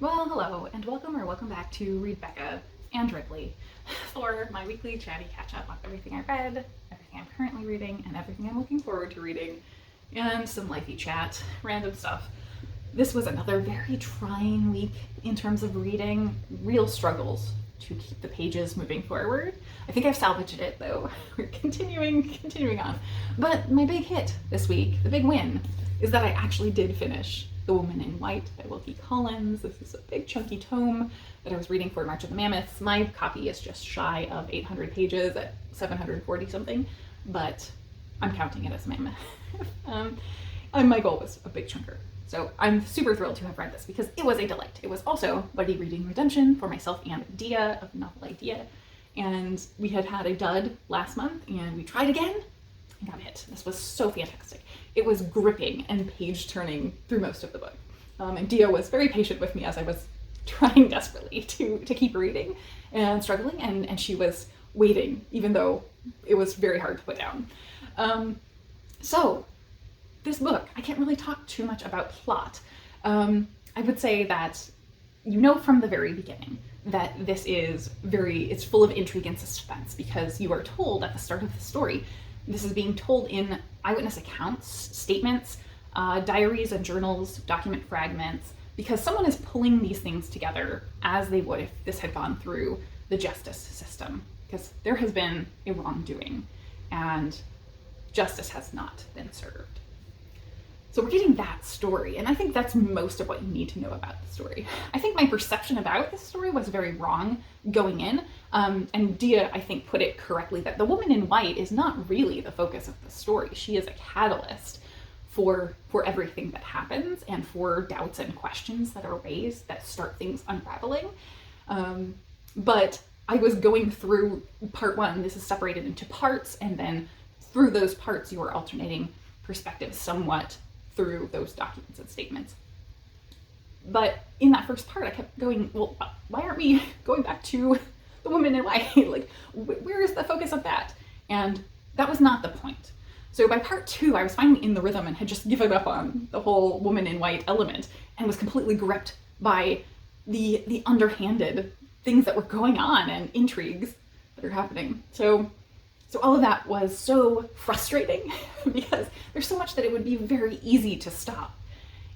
Well, hello, and welcome back to Read Becca and Ripley for my weekly chatty catch-up on everything I read, everything I'm currently reading, and everything I'm looking forward to reading, and some lifey chat, random stuff. This was another very trying week in terms of reading, real struggles to keep the pages moving forward. I think I've salvaged it though. We're continuing on. But my big hit this week, the big win, is that I actually did finish The Woman in White by Wilkie Collins. This is a big chunky tome that I was reading for March of the Mammoths. My copy is just shy of 800 pages at 740 something, but I'm counting it as a mammoth. And my goal was a big chunker. So I'm super thrilled to have read this because it was a delight. It was also buddy reading redemption for myself and Dia of Novel Idea. And we had a dud last month and we tried again and got a hit. This was so fantastic. It was gripping and page turning through most of the book. And Dia was very patient with me as I was trying desperately to keep reading and struggling, and she was waiting, even though it was very hard to put down. So this book, I can't really talk too much about plot. I would say that you know from the very beginning that this is it's full of intrigue and suspense because you are told at the start of the story, this is being told in eyewitness accounts, statements, diaries and journals, document fragments, because someone is pulling these things together as they would if this had gone through the justice system, because there has been a wrongdoing and justice has not been served. So we're getting that story, and I think that's most of what you need to know about the story. I think my perception about this story was very wrong going in, and Dia, I think, put it correctly that the woman in white is not really the focus of the story. She is a catalyst for everything that happens and for doubts and questions that are raised that start things unraveling. But I was going through part one. This is separated into parts, and then through those parts you are alternating perspectives somewhat through those documents and statements. But in that first part, I kept going, well, why aren't we going back to the woman in white? Like, where is the focus of that? And that was not the point. So by part two, I was finally in the rhythm and had just given up on the whole woman in white element and was completely gripped by the underhanded things that were going on and intrigues that are happening. So all of that was so frustrating because there's so much that it would be very easy to stop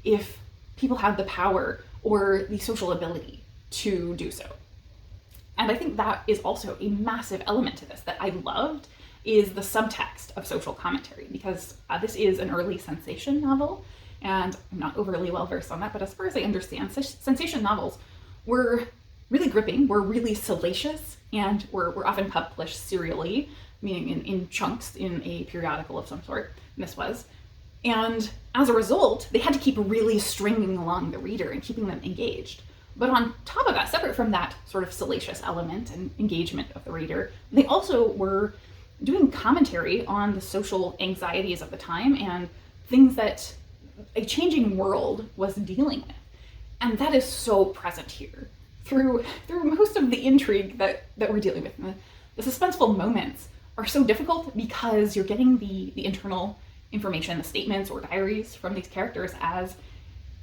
if people had the power or the social ability to do so. And I think that is also a massive element to this that I loved, is the subtext of social commentary, because this is an early sensation novel, and I'm not overly well versed on that, but as far as I understand, sensation novels were really gripping, were really salacious, and were often published serially, meaning in chunks in a periodical of some sort, and this was. And as a result, they had to keep really stringing along the reader and keeping them engaged. But on top of that, separate from that sort of salacious element and engagement of the reader, they also were doing commentary on the social anxieties of the time and things that a changing world was dealing with. And that is so present here through most of the intrigue that we're dealing with. The suspenseful moments are so difficult because you're getting the internal information, the statements or diaries from these characters, as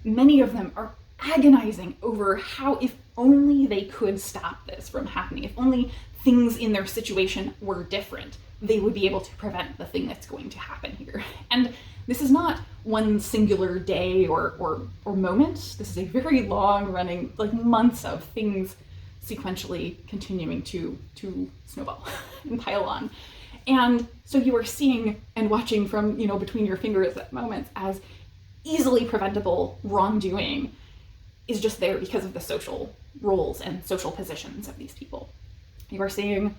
many of them are agonizing over how, if only they could stop this from happening, if only things in their situation were different, they would be able to prevent the thing that's going to happen here. And this is not one singular day or moment. This is a very long running, like months of things sequentially continuing to snowball and pile on. And so you are seeing and watching from, between your fingers at moments as easily preventable wrongdoing is just there because of the social roles and social positions of these people. You are seeing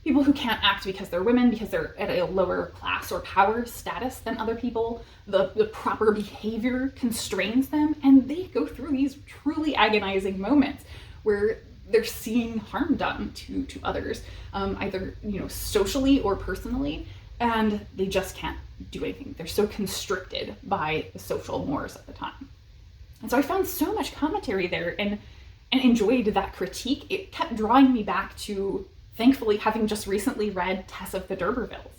people who can't act because they're women, because they're at a lower class or power status than other people. The proper behavior constrains them, and they go through these truly agonizing moments where they're seeing harm done to others, either socially or personally, and they just can't do anything. They're so constricted by the social mores of the time. And so I found so much commentary there and enjoyed that critique. It kept drawing me back to, thankfully, having just recently read Tess of the D'Urbervilles,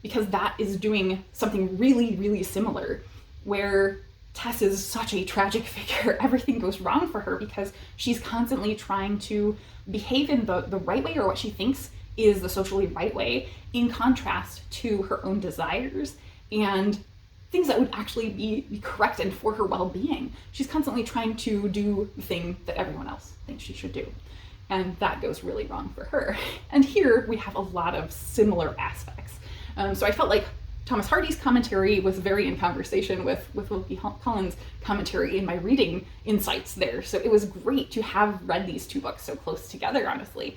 because that is doing something really, really similar, where Tess is such a tragic figure. Everything goes wrong for her because she's constantly trying to behave in the right way, or what she thinks is the socially right way, in contrast to her own desires and things that would actually be correct and for her well-being. She's constantly trying to do the thing that everyone else thinks she should do. And that goes really wrong for her. And here we have a lot of similar aspects. So I felt like Thomas Hardy's commentary was very in conversation with Wilkie Collins' commentary in my reading insights there. So it was great to have read these two books so close together, honestly.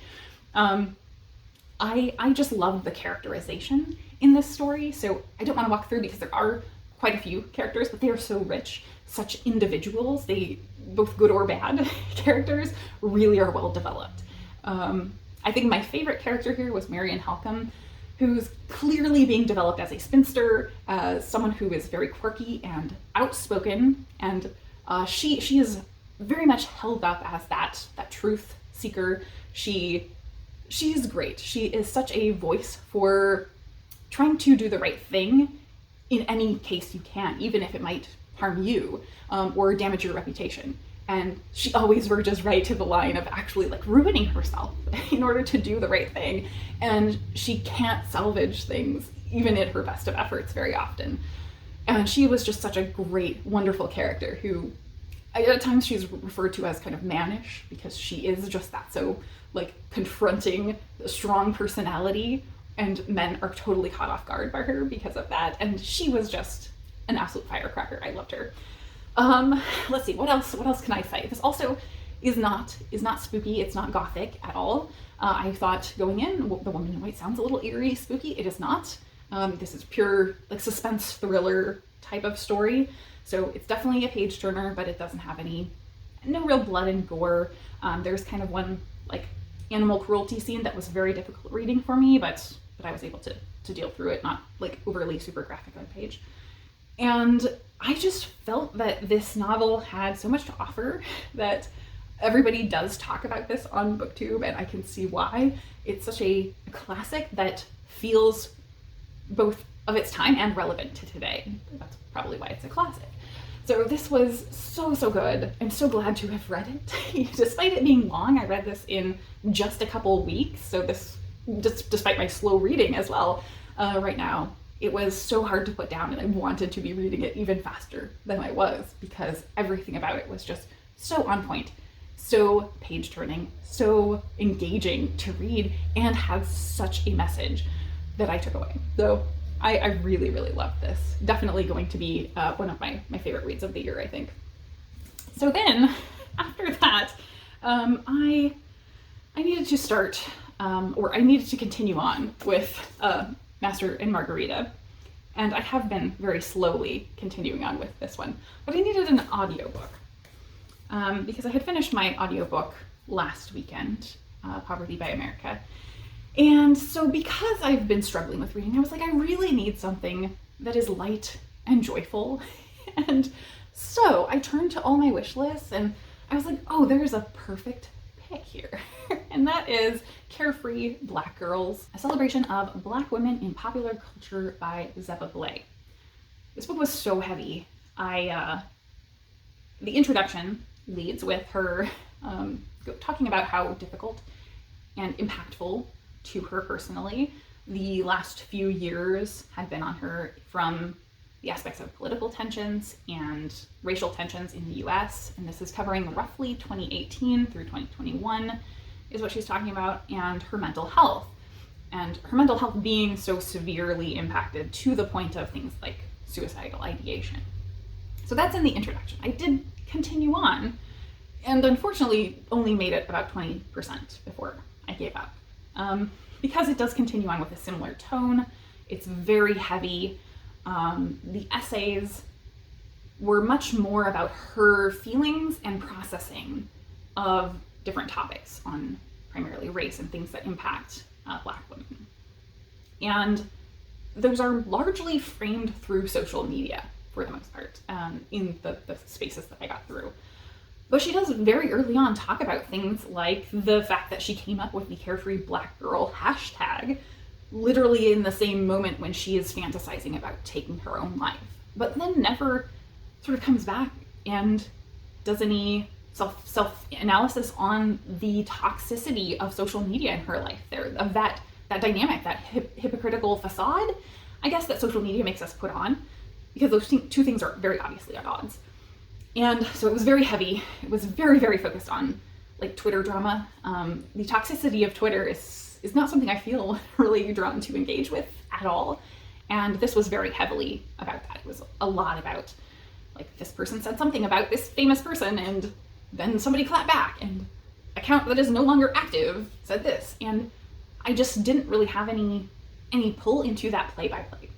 I just love the characterization in this story. So I don't want to walk through because there are quite a few characters, but they are so rich, such individuals. They, both good or bad characters, really are well developed. I think my favorite character here was Marion Halcombe, who's clearly being developed as a spinster, as someone who is very quirky and outspoken, and she is very much held up as that truth seeker. She's great. She is such a voice for trying to do the right thing in any case you can, even if it might harm you or damage your reputation. And she always verges right to the line of actually like ruining herself in order to do the right thing. And she can't salvage things, even at her best of efforts, very often. And she was just such a great, wonderful character who, at times she's referred to as kind of mannish because she is just that, so like confronting a strong personality, and men are totally caught off guard by her because of that. And she was just an absolute firecracker. I loved her. Let's see, what else can I say? This also is not spooky. It's not gothic at all. I thought going in, The Woman in White sounds a little eerie, spooky. It is not. This is pure like suspense thriller type of story. So it's definitely a page turner, but it doesn't have no real blood and gore. There's kind of one like animal cruelty scene that was very difficult reading for me, but I was able to deal through it, not like overly super graphic on page. And I just felt that this novel had so much to offer that everybody does talk about this on BookTube, and I can see why. It's such a classic that feels both of its time and relevant to today. That's probably why it's a classic. So this was so good. I'm so glad to have read it. Despite it being long, I read this in just a couple weeks. So this, just despite my slow reading as well, right now, it was so hard to put down, and I wanted to be reading it even faster than I was because everything about it was just so on point, so page turning, so engaging to read, and had such a message that I took away. So I really loved this. Definitely going to be one of my favorite reads of the year, I think. So then, after that, I needed to start, or I needed to continue on with Master and Margarita, and I have been very slowly continuing on with this one, but I needed an audiobook because I had finished my audiobook last weekend, Poverty by America. And so because I've been struggling with reading, I was like, I really need something that is light and joyful. And so I turned to all my wish lists and I was like, oh, there's a perfect pick here. And that is Carefree Black Girls, a celebration of Black women in popular culture by Zeba Blay. This book was so heavy. The introduction leads with her talking about how difficult and impactful to her personally the last few years had been on her, from the aspects of political tensions and racial tensions in the US. And this is covering roughly 2018 through 2021 is what she's talking about, and her mental health. And her mental health being so severely impacted to the point of things like suicidal ideation. So that's in the introduction. I did continue on, and unfortunately only made it about 20% before I gave up. Because it does continue on with a similar tone. It's very heavy. The essays were much more about her feelings and processing of different topics on primarily race and things that impact Black women. And those are largely framed through social media for the most part, in the spaces that I got through. But she does very early on talk about things like the fact that she came up with the Carefree Black Girl hashtag literally in the same moment when she is fantasizing about taking her own life, but then never sort of comes back and does any self-analysis on the toxicity of social media in her life there, of that dynamic, that hypocritical facade, I guess, that social media makes us put on, because those two things are very obviously at odds. And so it was very heavy. It was very, very focused on like Twitter drama. The toxicity of Twitter is not something I feel really drawn to engage with at all. And this was very heavily about that. It was a lot about, like, this person said something about this famous person, and then somebody clapped back, and account that is no longer active said this. And I just didn't really have any pull into that play-by-play.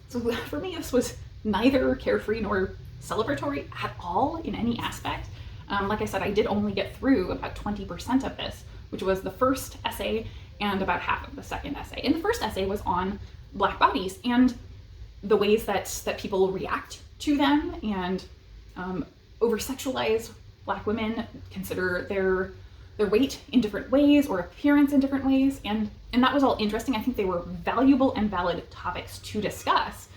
So for me, this was neither carefree nor celebratory at all in any aspect. Like I said, I did only get through about 20% of this, which was the first essay and about half of the second essay. And the first essay was on Black bodies and the ways that people react to them, and over-sexualize Black women, consider their weight in different ways or appearance in different ways, and that was all interesting. I think they were valuable and valid topics to discuss,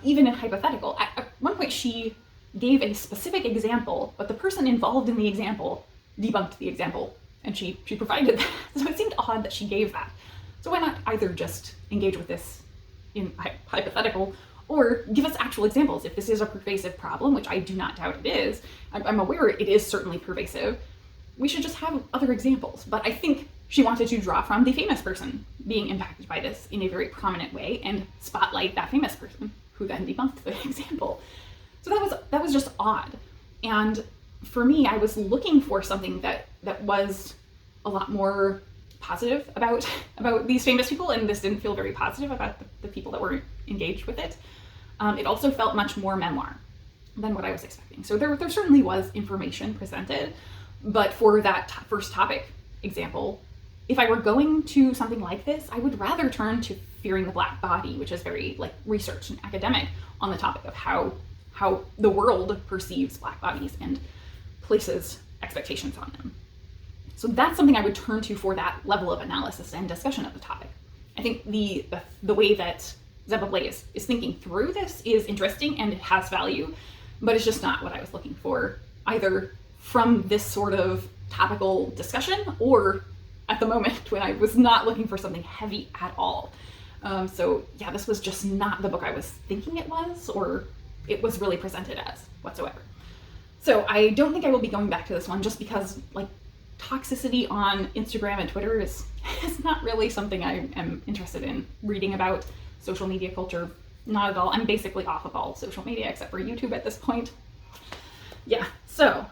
even in hypothetical. At one point she gave a specific example, but the person involved in the example debunked the example, and she provided that. So it seemed odd that she gave that. So why not either just engage with this in hypothetical, or give us actual examples? If this is a pervasive problem, which I do not doubt it is, I'm aware it is certainly pervasive, we should just have other examples. But I think she wanted to draw from the famous person being impacted by this in a very prominent way and spotlight that famous person, who then debunked the example. So that was just odd. And for me, I was looking for something that was a lot more positive about these famous people, and this didn't feel very positive about the people that were engaged with it. It also felt much more memoir than what I was expecting. So there certainly was information presented, but for that first topic example, if I were going to something like this, I would rather turn to Fearing the Black Body, which is very like research and academic on the topic of how the world perceives Black bodies and places expectations on them. So that's something I would turn to for that level of analysis and discussion of the topic. I think the way that Zeba Blay is thinking through this is interesting and it has value, but it's just not what I was looking for, either from this sort of topical discussion or at the moment when I was not looking for something heavy at all. So yeah, this was just not the book I was thinking it was, or it was really presented as whatsoever. So I don't think I will be going back to this one, just because like toxicity on Instagram and Twitter is not really something I am interested in reading about. Social media culture, not at all. I'm basically off of all social media except for YouTube at this point. Yeah, so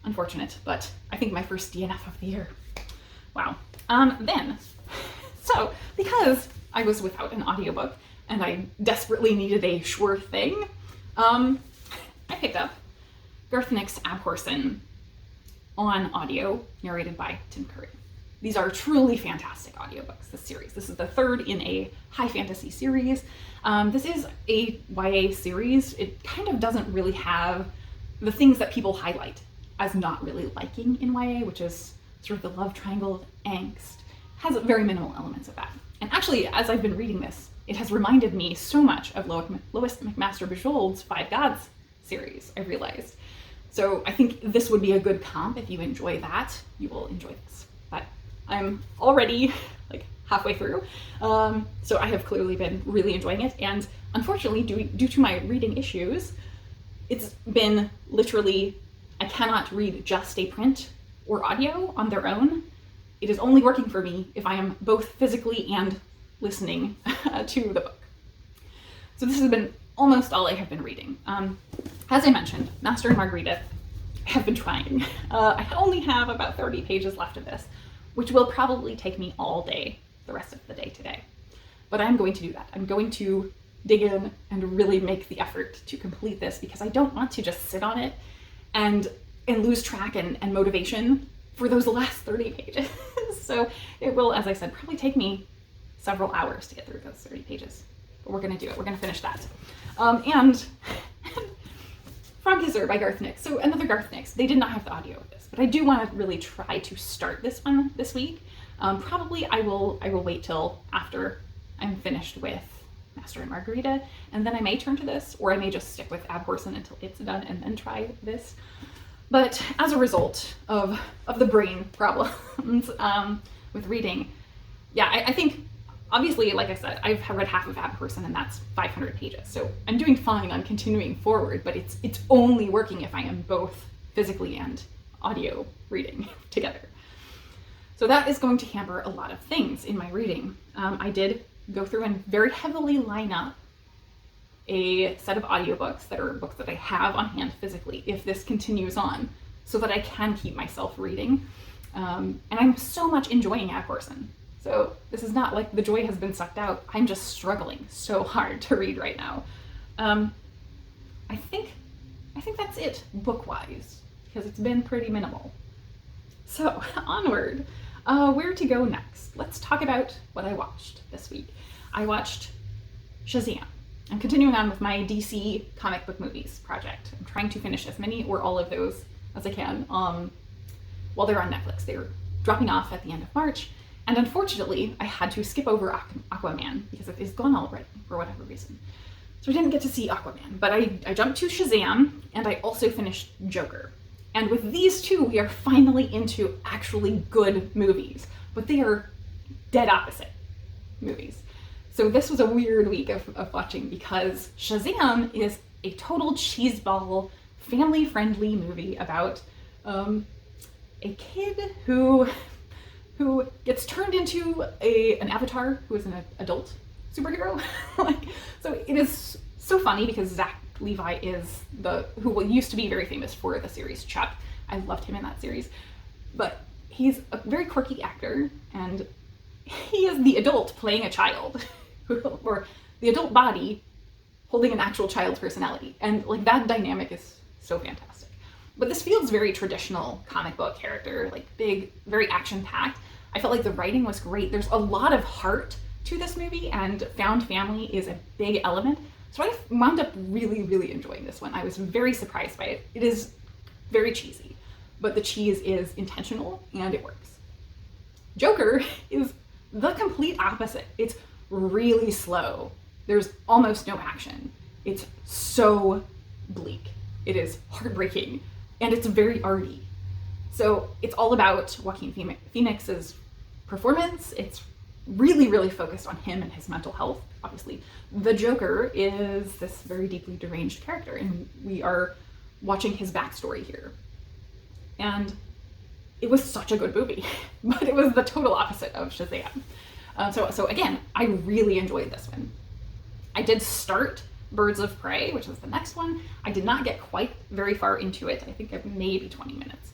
unfortunate, but I think my first DNF of the year. Wow. So because I was without an audiobook and I desperately needed a sure thing, I picked up Garth Nix' Abhorsen on audio, narrated by Tim Curry. These are truly fantastic audiobooks, this series. This is the third in a high fantasy series. This is a YA series. It kind of doesn't really have the things that people highlight as not really liking in YA, which is sort of the love triangle of angst. It has very minimal elements of that. And actually, as I've been reading this, it has reminded me so much of Lois McMaster-Bujold's Five Gods series, I realized. So I think this would be a good comp. If you enjoy that, you will enjoy this. But I'm already like halfway through, so I have clearly been really enjoying it. And unfortunately, due to my reading issues, it's been literally, I cannot read just a print or audio on their own. It is only working for me if I am both physically and listening to the book. So this has been almost all I have been reading. As I mentioned, Master and Margarita, I have been trying. I only have about 30 pages left of this, which will probably take me all day, the rest of the day today. But I'm going to do that. I'm going to dig in and really make the effort to complete this, because I don't want to just sit on it and lose track and motivation for those last 30 pages. So it will, as I said, probably take me several hours to get through those 30 pages. But we're going to do it. We're going to finish that. And Frogkisser by Garth Nix. So another Garth Nix. They did not have the audio of this, but I do want to really try to start this one this week. Probably I will wait till after I'm finished with Master and Margarita, and then I may turn to this, or I may just stick with Abhorsen until it's done and then try this. But as a result of the brain problems with reading, yeah, I think, obviously, like I said, I've read half of Abhorsen, and that's 500 pages. So I'm doing fine on continuing forward, but it's only working if I am both physically and audio reading together. So that is going to hamper a lot of things in my reading. I did go through and very heavily line up a set of audiobooks that are books that I have on hand physically if this continues on, so that I can keep myself reading. And I'm so much enjoying Abhorsen. So this is not like the joy has been sucked out. I'm just struggling so hard to read right now. I think that's it book-wise, because it's been pretty minimal. So onward, where to go next? Let's talk about what I watched this week. I watched Shazaam. I'm continuing on with my DC comic book movies project. I'm trying to finish as many or all of those as I can while they're on Netflix. They're dropping off at the end of March, and unfortunately I had to skip over Aquaman because it is gone already for whatever reason. So I didn't get to see Aquaman, but I jumped to Shazaam, and I also finished Joker. And with these two, we are finally into actually good movies, but they are dead opposite movies. So this was a weird week of watching, because Shazaam is a total cheeseball, family-friendly movie about a kid who gets turned into an avatar who is an adult superhero. So it is so funny because Zach Levi is who used to be very famous for the series Chuck. I loved him in that series, but he's a very quirky actor, and he is the adult playing a child, or the adult body holding an actual child's personality, and like that dynamic is so fantastic. But this feels very traditional comic book character, like big, very action-packed. I felt like the writing was great. There's a lot of heart to this movie, and found family is a big element. So I wound up really, really enjoying this one. I was very surprised by it. It is very cheesy, but the cheese is intentional and it works. Joker is the complete opposite. It's really slow. There's almost no action. It's so bleak. It is heartbreaking, and it's very arty. So it's all about Joaquin Phoenix's performance. It's really, really focused on him and his mental health. Obviously, the Joker is this very deeply deranged character, and we are watching his backstory here. And it was such a good movie, but it was the total opposite of Shazaam. So again, I really enjoyed this one. I did start Birds of Prey, which was the next one. I did not get quite very far into it. I think maybe 20 minutes.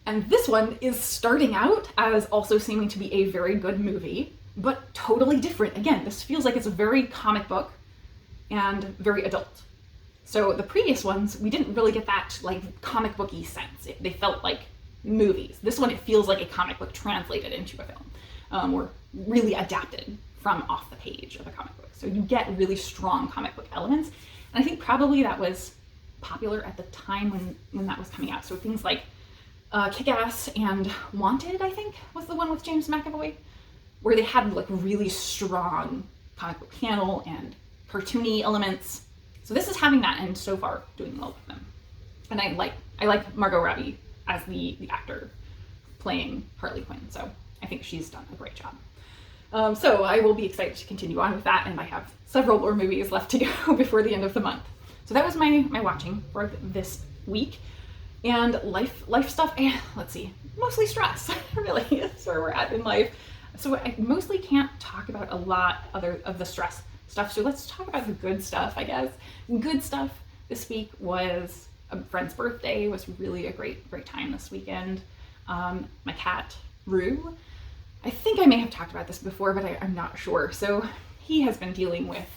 And this one is starting out as also seeming to be a very good movie, but totally different. Again, this feels like it's a very comic book and very adult. So the previous ones, we didn't really get that like comic booky sense. They felt like movies. This one, it feels like a comic book translated into a film, or really adapted from off the page of a comic book. So you get really strong comic book elements. And I think probably that was popular at the time when that was coming out. So things like Kick-Ass and Wanted, I think, was the one with James McAvoy, where they had like really strong comic book panel and cartoony elements. So this is having that, and so far doing well with them. And I like Margot Robbie as the actor playing Harley Quinn. So I think she's done a great job. So I will be excited to continue on with that, and I have several more movies left to go before the end of the month. So that was my watching for this week. And life stuff, let's see, mostly stress, really, is where we're at in life. So I mostly can't talk about a lot other of the stress stuff, so let's talk about the good stuff, I guess. Good stuff this week was a friend's birthday. It was really a great time this weekend. My cat, Rue, I think I may have talked about this before, but I'm not sure. So he has been dealing with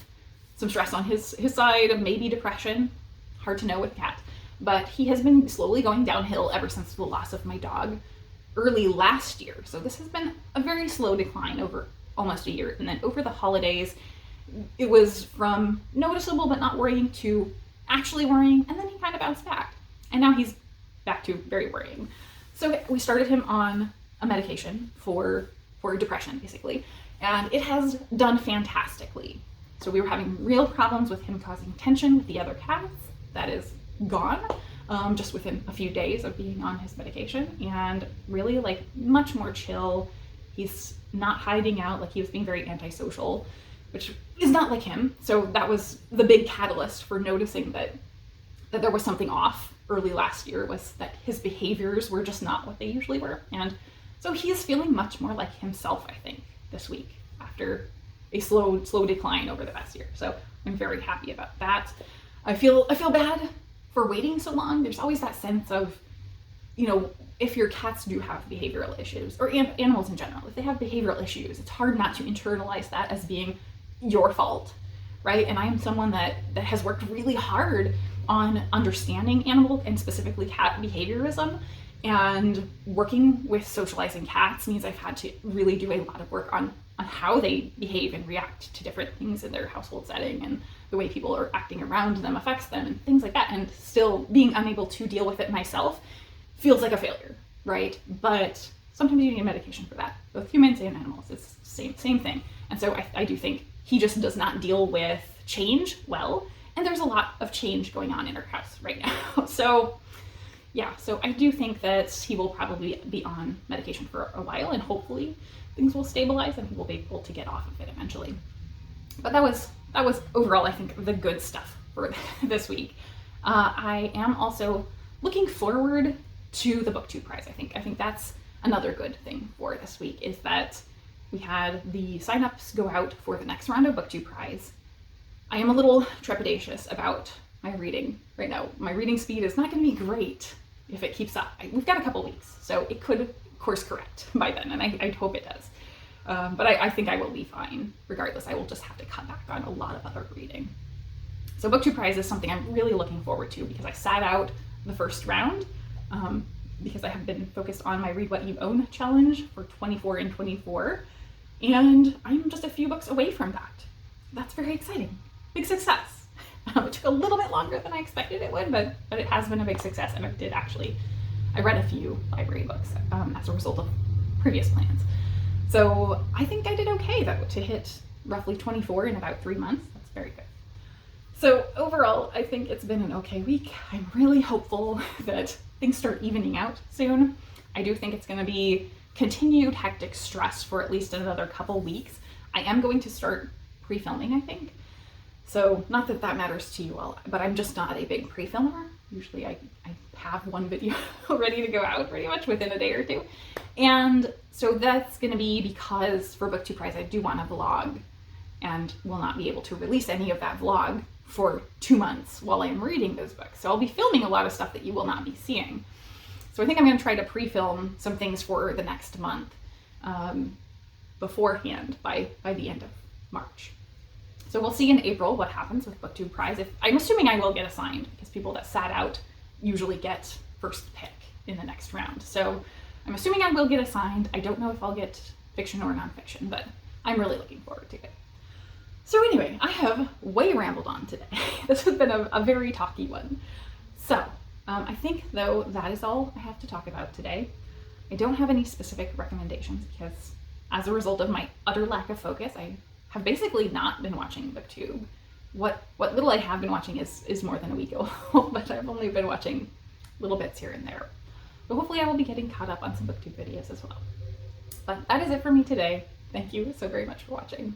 some stress on his side, maybe depression, hard to know with a cat. But he has been slowly going downhill ever since the loss of my dog early last year. So this has been a very slow decline over almost a year. And then over the holidays, it was from noticeable but not worrying to actually worrying, and then he kind of bounced back. And now he's back to very worrying. So we started him on a medication for depression, basically, and it has done fantastically. So we were having real problems with him causing tension with the other cats. That is gone, just within a few days of being on his medication, and really like much more chill. He's not hiding out, like he was being very antisocial, which is not like him. So that was the big catalyst for noticing that there was something off early last year, was that his behaviors were just not what they usually were. And so he is feeling much more like himself, I think, this week after a slow decline over the past year. So I'm very happy about that. I feel bad for waiting so long. There's always that sense of, you know, if your cats do have behavioral issues, or animals in general, if they have behavioral issues, it's hard not to internalize that as being your fault, right? And I am someone that has worked really hard on understanding animal and specifically cat behaviorism, and working with socializing cats means I've had to really do a lot of work on how they behave and react to different things in their household setting, and the way people are acting around them affects them and things like that. And still being unable to deal with it myself feels like a failure, right? But sometimes you need medication for that. Both humans and animals, it's the same thing. And so I do think he just does not deal with change well. And there's a lot of change going on in our house right now. So yeah, so I do think that he will probably be on medication for a while, and hopefully things will stabilize and he will be able to get off of it eventually. But that was overall, I think, the good stuff for this week. I am also looking forward to the BookTube prize. I think that's another good thing for this week, is that we had the signups go out for the next round of BookTube prize. I am a little trepidatious about my reading right now. My reading speed is not going to be great if it keeps up. We've got a couple weeks, so it could course correct by then, and I hope it does. But I think I will be fine regardless. I will just have to cut back on a lot of other reading. So BookTube prize is something I'm really looking forward to, because I sat out the first round because I have been focused on my Read What You Own challenge for 24 and 24, and I'm just a few books away from that. That's very exciting. Big success. It took a little bit longer than I expected it would, but it has been a big success, and I read a few library books as a result of previous plans. So I think I did okay, though, to hit roughly 24 in about 3 months. That's very good. So overall, I think it's been an okay week. I'm really hopeful that things start evening out soon. I do think it's going to be continued hectic stress for at least another couple weeks. I am going to start pre-filming, I think. So not that that matters to you all, but I'm just not a big pre-filmer. Usually I have one video ready to go out pretty much within a day or two. And so that's going to be because for BookTube prize I do want to vlog, and will not be able to release any of that vlog for 2 months while I'm reading those books. So I'll be filming a lot of stuff that you will not be seeing. So I think I'm going to try to pre-film some things for the next month beforehand by the end of March. So we'll see in April what happens with BookTube prize. I'm assuming I will get assigned, because people that sat out usually get first pick in the next round. So I'm assuming I will get assigned. I don't know if I'll get fiction or nonfiction, but I'm really looking forward to it. So anyway, I have way rambled on today. This has been a very talky one. So I think, though, that is all I have to talk about today. I don't have any specific recommendations, because as a result of my utter lack of focus, I have basically not been watching BookTube. What little I have been watching is more than a week old, but I've only been watching little bits here and there. But hopefully I will be getting caught up on some BookTube videos as well. But that is it for me today. Thank you so very much for watching.